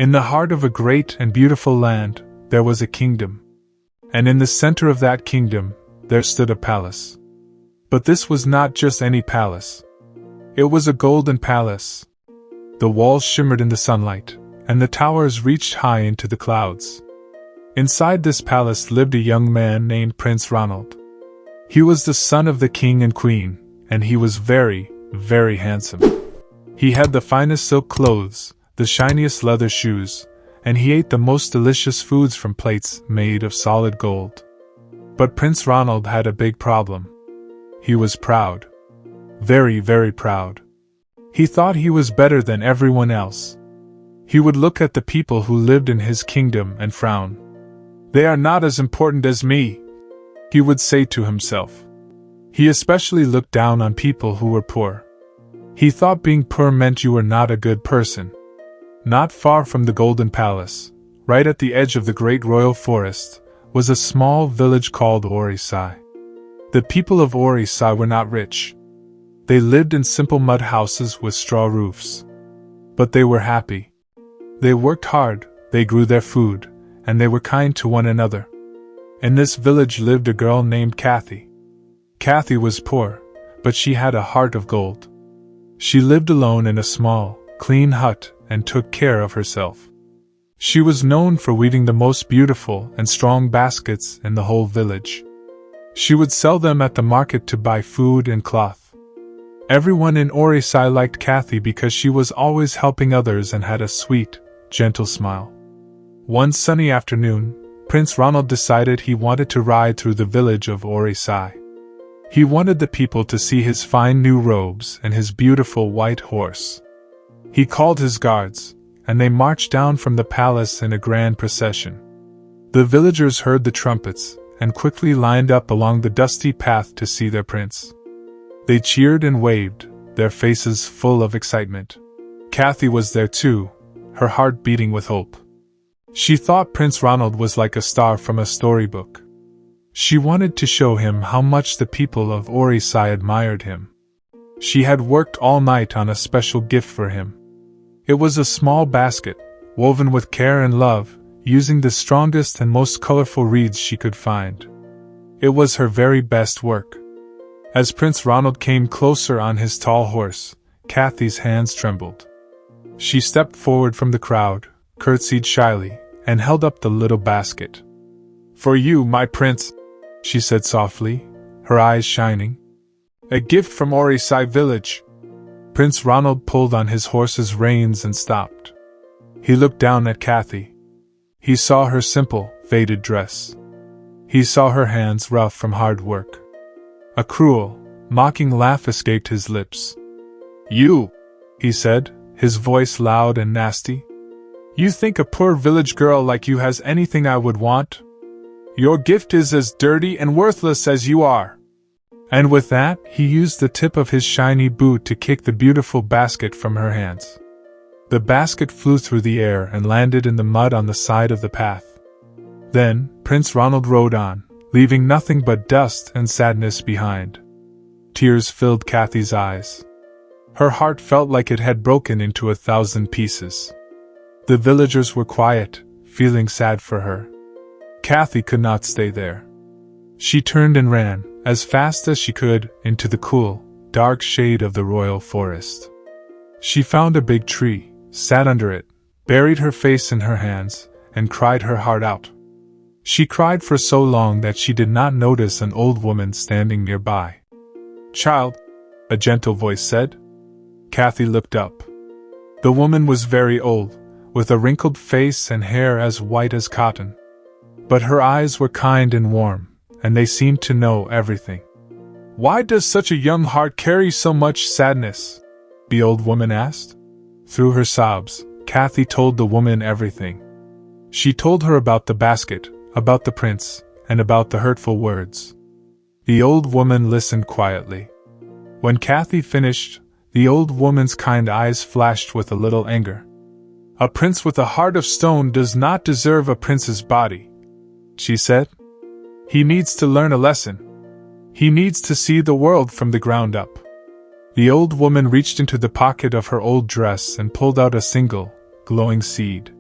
In the heart of a great and beautiful land, there was a kingdom. And in the center of that kingdom, there stood a palace. But this was not just any palace. It was a golden palace. The walls shimmered in the sunlight, and the towers reached high into the clouds. Inside this palace lived a young man named Prince Ronald. He was the son of the king and queen, and he was very, very handsome. He had the finest silk clothes, the shiniest leather shoes, and he ate the most delicious foods from plates made of solid gold. But Prince Ronald had a big problem. He was proud. Very, very proud. He thought he was better than everyone else. He would look at the people who lived in his kingdom and frown. "They are not as important as me," he would say to himself. He especially looked down on people who were poor. He thought being poor meant you were not a good person. Not far from the Golden Palace, right at the edge of the great royal forest, was a small village called Orisai. The people of Orisai were not rich. They lived in simple mud houses with straw roofs. But they were happy. They worked hard, they grew their food, and they were kind to one another. In this village lived a girl named Kathy. Kathy was poor, but she had a heart of gold. She lived alone in a small, clean hut and took care of herself. She was known for weaving the most beautiful and strong baskets in the whole village. She would sell them at the market to buy food and cloth. Everyone in Orisai liked Kathy because she was always helping others and had a sweet, gentle smile. One sunny afternoon, Prince Ronald decided he wanted to ride through the village of Orisai. He wanted the people to see his fine new robes and his beautiful white horse. He called his guards, and they marched down from the palace in a grand procession. The villagers heard the trumpets, and quickly lined up along the dusty path to see their prince. They cheered and waved, their faces full of excitement. Kathy was there too, her heart beating with hope. She thought Prince Ronald was like a star from a storybook. She wanted to show him how much the people of Orisai admired him. She had worked all night on a special gift for him. It was a small basket, woven with care and love, using the strongest and most colorful reeds she could find. It was her very best work. As Prince Ronald came closer on his tall horse, Kathy's hands trembled. She stepped forward from the crowd, curtsied shyly, and held up the little basket. "For you, my prince," she said softly, her eyes shining. "A gift from Orisai village." Prince Ronald pulled on his horse's reins and stopped. He looked down at Kathy. He saw her simple, faded dress. He saw her hands rough from hard work. A cruel, mocking laugh escaped his lips. "You," he said, his voice loud and nasty. "You think a poor village girl like you has anything I would want? Your gift is as dirty and worthless as you are." And with that, he used the tip of his shiny boot to kick the beautiful basket from her hands. The basket flew through the air and landed in the mud on the side of the path. Then, Prince Ronald rode on, leaving nothing but dust and sadness behind. Tears filled Kathy's eyes. Her heart felt like it had broken into 1,000 pieces. The villagers were quiet, feeling sad for her. Kathy could not stay there. She turned and ran, as fast as she could, into the cool, dark shade of the royal forest. She found a big tree, sat under it, buried her face in her hands, and cried her heart out. She cried for so long that she did not notice an old woman standing nearby. "Child," a gentle voice said. Kathy looked up. The woman was very old, with a wrinkled face and hair as white as cotton. But her eyes were kind and warm, and they seemed to know everything. "Why does such a young heart carry so much sadness?" the old woman asked. Through her sobs, Kathy told the woman everything. She told her about the basket, about the prince, and about the hurtful words. The old woman listened quietly. When Kathy finished, the old woman's kind eyes flashed with a little anger. "A prince with a heart of stone does not deserve a prince's body," she said. "He needs to learn a lesson. He needs to see the world from the ground up." The old woman reached into the pocket of her old dress and pulled out a single, glowing seed.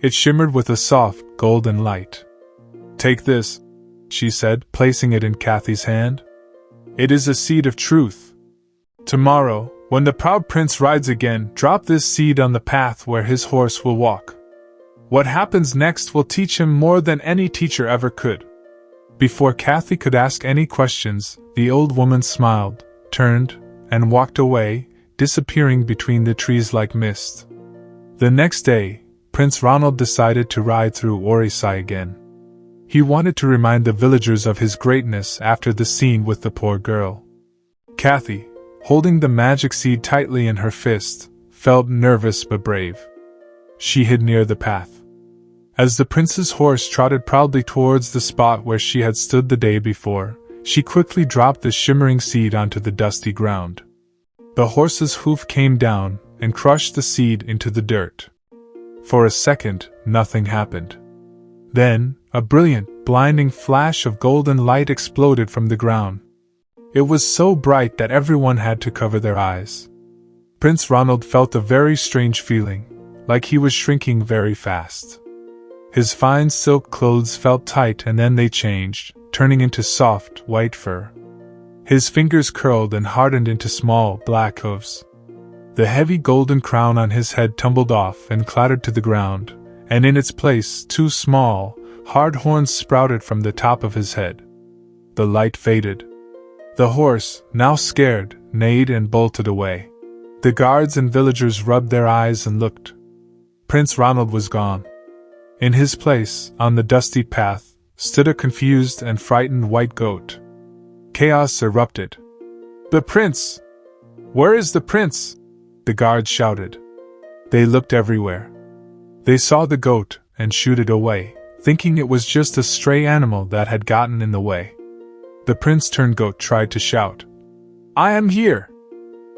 It shimmered with a soft, golden light. "Take this," she said, placing it in Kathy's hand. "It is a seed of truth. Tomorrow, when the proud prince rides again, drop this seed on the path where his horse will walk. What happens next will teach him more than any teacher ever could." Before Kathy could ask any questions, the old woman smiled, turned, and walked away, disappearing between the trees like mist. The next day, Prince Ronald decided to ride through Orisai again. He wanted to remind the villagers of his greatness after the scene with the poor girl. Kathy, holding the magic seed tightly in her fist, felt nervous but brave. She hid near the path. As the prince's horse trotted proudly towards the spot where she had stood the day before, she quickly dropped the shimmering seed onto the dusty ground. The horse's hoof came down and crushed the seed into the dirt. For a second, nothing happened. Then, a brilliant, blinding flash of golden light exploded from the ground. It was so bright that everyone had to cover their eyes. Prince Ronald felt a very strange feeling, like he was shrinking very fast. His fine silk clothes felt tight and then they changed, turning into soft, white fur. His fingers curled and hardened into small, black hooves. The heavy golden crown on his head tumbled off and clattered to the ground, and in its place 2 small, hard horns sprouted from the top of his head. The light faded. The horse, now scared, neighed and bolted away. The guards and villagers rubbed their eyes and looked. Prince Ronald was gone. In his place, on the dusty path, stood a confused and frightened white goat. Chaos erupted. "The prince! Where is the prince?" the guards shouted. They looked everywhere. They saw the goat and shooed it away, thinking it was just a stray animal that had gotten in the way. The prince-turned-goat tried to shout, "I am here!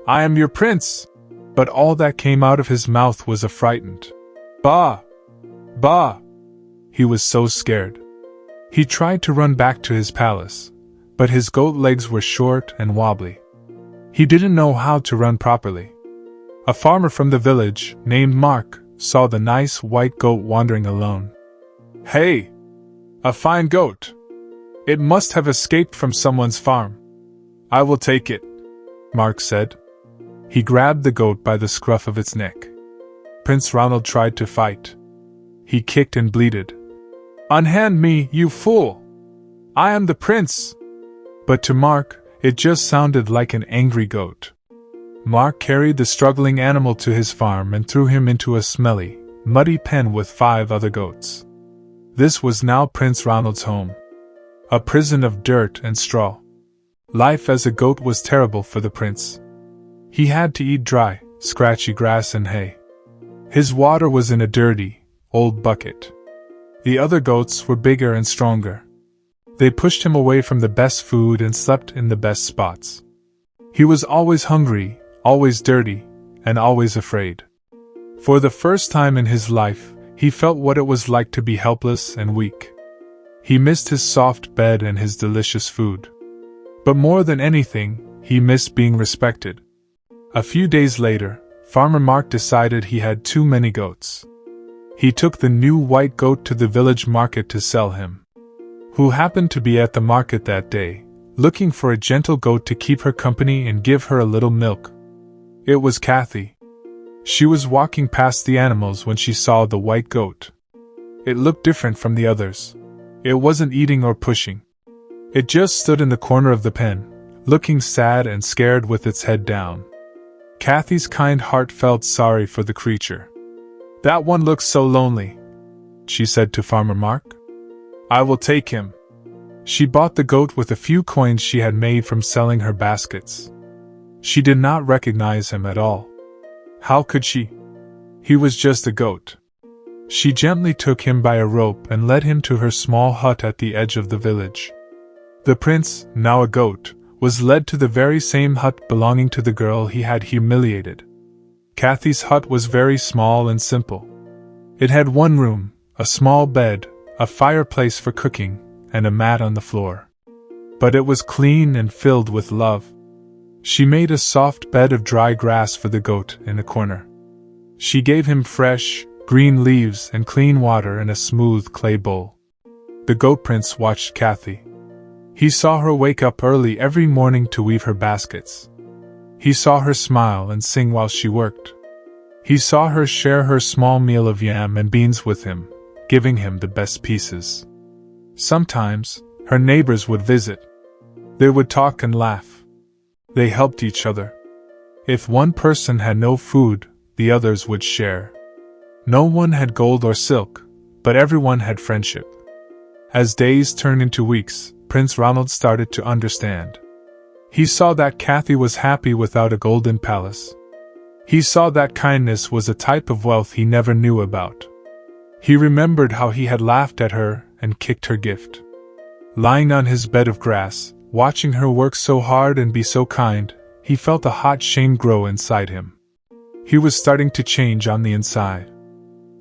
I am your prince!" But all that came out of his mouth was a frightened "Bah! Bah!" He was so scared. He tried to run back to his palace, but his goat legs were short and wobbly. He didn't know how to run properly. A farmer from the village, named Mark, saw the nice white goat wandering alone. "Hey! A fine goat! It must have escaped from someone's farm. I will take it," Mark said. He grabbed the goat by the scruff of its neck. Prince Ronald tried to fight. He kicked and bleated. "Unhand me, you fool! I am the prince!" But to Mark, it just sounded like an angry goat. Mark carried the struggling animal to his farm and threw him into a smelly, muddy pen with 5 other goats. This was now Prince Ronald's home. A prison of dirt and straw. Life as a goat was terrible for the prince. He had to eat dry, scratchy grass and hay. His water was in a dirty, old bucket. The other goats were bigger and stronger. They pushed him away from the best food and slept in the best spots. He was always hungry, always dirty, and always afraid. For the first time in his life, he felt what it was like to be helpless and weak. He missed his soft bed and his delicious food. But more than anything, he missed being respected. A few days later, Farmer Mark decided he had too many goats. He took the new white goat to the village market to sell him. Who happened to be at the market that day, looking for a gentle goat to keep her company and give her a little milk? It was Kathy. She was walking past the animals when she saw the white goat. It looked different from the others. It wasn't eating or pushing. It just stood in the corner of the pen, looking sad and scared with its head down. Kathy's kind heart felt sorry for the creature. "That one looks so lonely," she said to Farmer Mark. "I will take him." She bought the goat with a few coins she had made from selling her baskets. She did not recognize him at all. How could she? He was just a goat. She gently took him by a rope and led him to her small hut at the edge of the village. The prince, now a goat, was led to the very same hut belonging to the girl he had humiliated. Kathy's hut was very small and simple. It had one room, a small bed, a fireplace for cooking, and a mat on the floor. But it was clean and filled with love. She made a soft bed of dry grass for the goat in a corner. She gave him fresh, green leaves and clean water in a smooth clay bowl. The goat prince watched Charie. He saw her wake up early every morning to weave her baskets. He saw her smile and sing while she worked. He saw her share her small meal of yam and beans with him, giving him the best pieces. Sometimes, her neighbors would visit. They would talk and laugh. They helped each other. If one person had no food, the others would share. No one had gold or silk, but everyone had friendship. As days turned into weeks, Prince Ronald started to understand. He saw that Charie was happy without a golden palace. He saw that kindness was a type of wealth he never knew about. He remembered how he had laughed at her and kicked her gift. Lying on his bed of grass, watching her work so hard and be so kind, he felt a hot shame grow inside him. He was starting to change on the inside.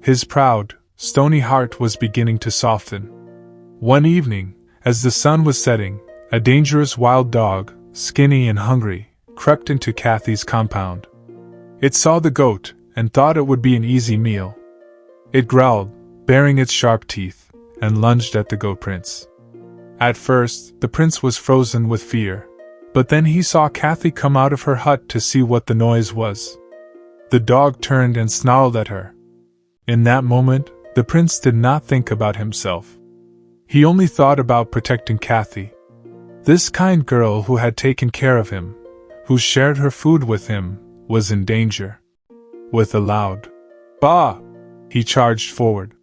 His proud, stony heart was beginning to soften. One evening, as the sun was setting, a dangerous wild dog, skinny and hungry, crept into Charie's compound. It saw the goat and thought it would be an easy meal. It growled, baring its sharp teeth, and lunged at the goat prince. At first, the prince was frozen with fear, but then he saw Charie come out of her hut to see what the noise was. The dog turned and snarled at her. In that moment, the prince did not think about himself. He only thought about protecting Charie. This kind girl who had taken care of him, who shared her food with him, was in danger. With a loud "Bah!" he charged forward.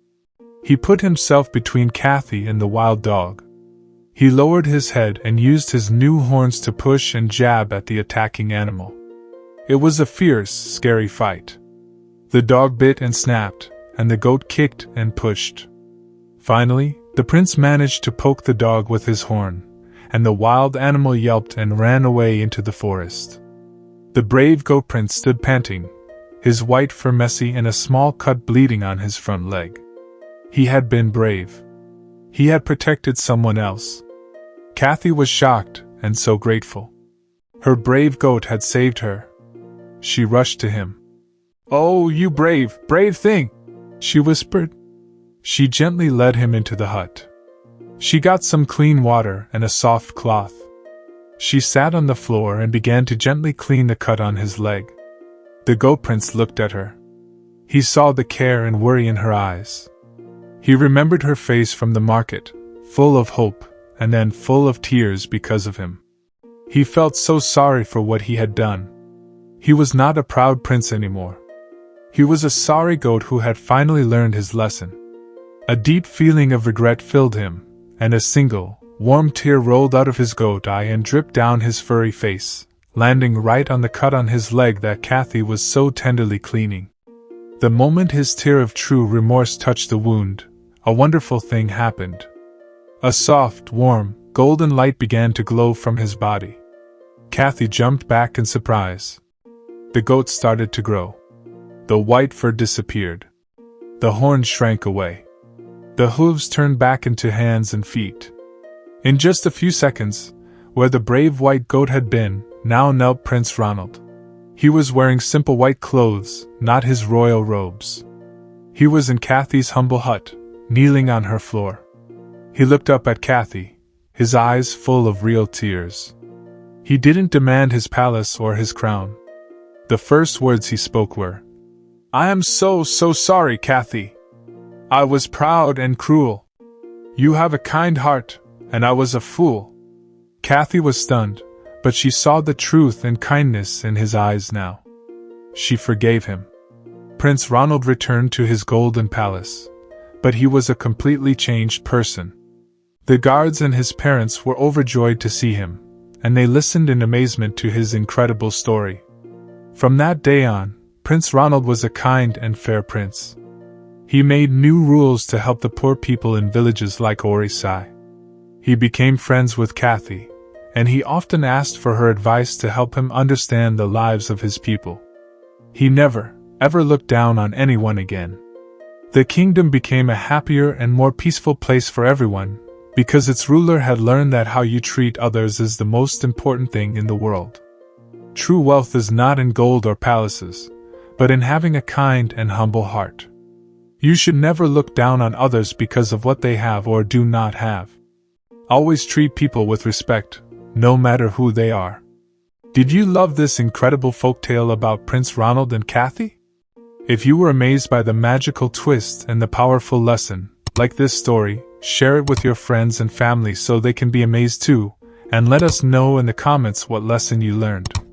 He put himself between Charie and the wild dog. He lowered his head and used his new horns to push and jab at the attacking animal. It was a fierce, scary fight. The dog bit and snapped, and the goat kicked and pushed. Finally, the prince managed to poke the dog with his horn, and the wild animal yelped and ran away into the forest. The brave goat prince stood panting, his white fur messy and a small cut bleeding on his front leg. He had been brave. He had protected someone else. Charie was shocked and so grateful. Her brave goat had saved her. She rushed to him. "Oh, you brave, brave thing!" she whispered. She gently led him into the hut. She got some clean water and a soft cloth. She sat on the floor and began to gently clean the cut on his leg. The goat prince looked at her. He saw the care and worry in her eyes. He remembered her face from the market, full of hope, and then full of tears because of him. He felt so sorry for what he had done. He was not a proud prince anymore. He was a sorry goat who had finally learned his lesson. A deep feeling of regret filled him, and a single, warm tear rolled out of his goat eye and dripped down his furry face, landing right on the cut on his leg that Charie was so tenderly cleaning. The moment his tear of true remorse touched the wound, a wonderful thing happened. A soft, warm, golden light began to glow from his body. Charie jumped back in surprise. The goat started to grow. The white fur disappeared. The horns shrank away. The hooves turned back into hands and feet. In just a few seconds, where the brave white goat had been, now knelt Prince Ronald. He was wearing simple white clothes, not his royal robes. He was in Charie's humble hut, kneeling on her floor. He looked up at Charie, his eyes full of real tears. He didn't demand his palace or his crown. The first words he spoke were, "I am so sorry, Charie. I was proud and cruel. You have a kind heart, and I was a fool." Charie was stunned, but she saw the truth and kindness in his eyes now. She forgave him. Prince Ronald returned to his golden palace, but he was a completely changed person. The guards and his parents were overjoyed to see him, and they listened in amazement to his incredible story. From that day on, Prince Ronald was a kind and fair prince. He made new rules to help the poor people in villages like Orisai. He became friends with Charie, and he often asked for her advice to help him understand the lives of his people. He never, ever looked down on anyone again. The kingdom became a happier and more peaceful place for everyone, because its ruler had learned that how you treat others is the most important thing in the world. True wealth is not in gold or palaces, but in having a kind and humble heart. You should never look down on others because of what they have or do not have. Always treat people with respect, no matter who they are. Did you love this incredible folktale about Prince Ronald and Kathy? If you were amazed by the magical twist and the powerful lesson, like this story, share it with your friends and family so they can be amazed too, and let us know in the comments what lesson you learned.